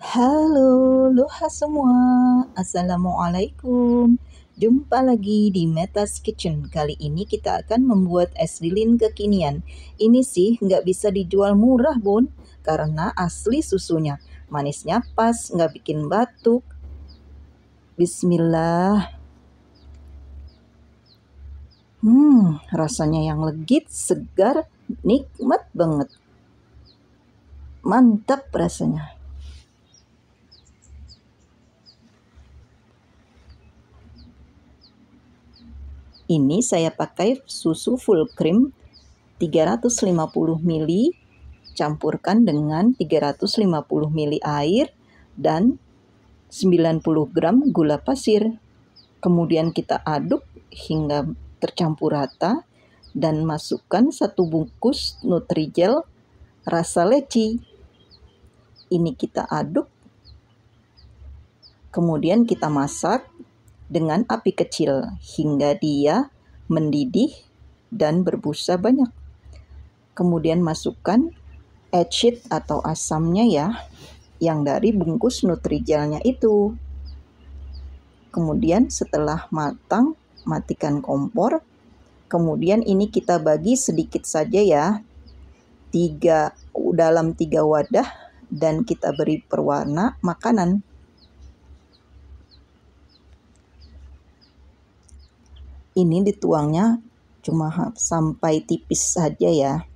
Halo, loha semua. Assalamualaikum. Jumpa lagi di Meta's Kitchen. Kali ini kita akan membuat es lilin kekinian. Ini sih nggak bisa dijual murah, Bun, karena asli susunya. Manisnya pas, nggak bikin batuk. Bismillah. Rasanya yang legit, segar, nikmat banget. Mantap rasanya. Ini saya pakai susu full cream 350 ml, campurkan dengan 350 ml air dan 90 gram gula pasir. Kemudian kita aduk hingga tercampur rata dan masukkan 1 bungkus Nutrijel rasa leci. Ini kita aduk, kemudian kita masak dengan api kecil hingga dia mendidih dan berbusa banyak. Kemudian masukkan ecit atau asamnya ya, yang dari bungkus Nutrijelnya itu. Kemudian setelah matang, matikan kompor. Kemudian ini kita bagi sedikit saja ya, dalam 3 wadah, dan kita beri perwarna makanan. Ini dituangnya cuma sampai tipis saja ya.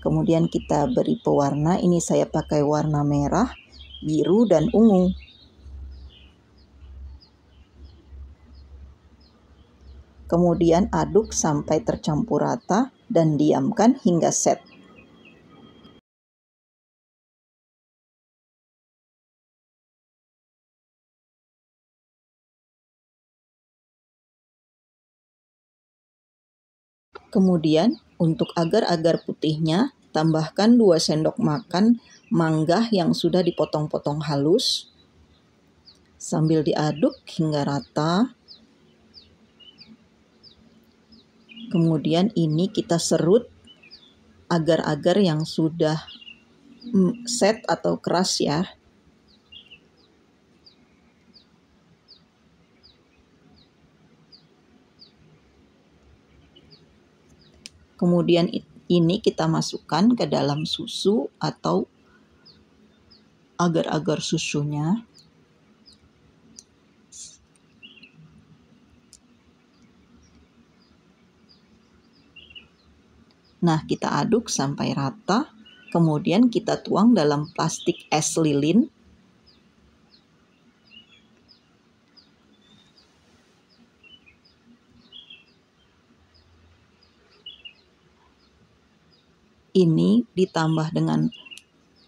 Kemudian kita beri pewarna, ini saya pakai warna merah, biru, dan ungu. Kemudian aduk sampai tercampur rata dan diamkan hingga set. Kemudian untuk agar-agar putihnya, tambahkan 2 sendok makan mangga yang sudah dipotong-potong halus. Sambil diaduk hingga rata. Kemudian ini kita serut agar-agar yang sudah set atau keras ya. Kemudian ini kita masukkan ke dalam susu atau agar-agar susunya. Nah, kita aduk sampai rata. Kemudian kita tuang dalam plastik es lilin. Ini ditambah dengan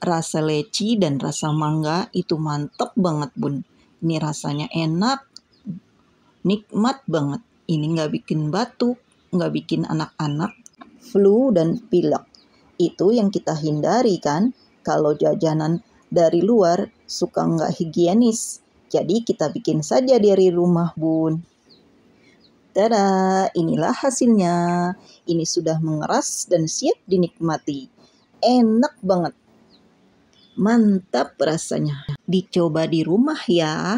rasa leci dan rasa mangga, itu mantep banget, Bun. Ini rasanya enak, nikmat banget. Ini nggak bikin batuk, nggak bikin anak-anak flu dan pilek. Itu yang kita hindari kan, kalau jajanan dari luar suka nggak higienis. Jadi kita bikin saja dari rumah, Bun. Tada, inilah hasilnya. Ini sudah mengeras dan siap dinikmati. Enak banget. Mantap rasanya. Dicoba di rumah ya.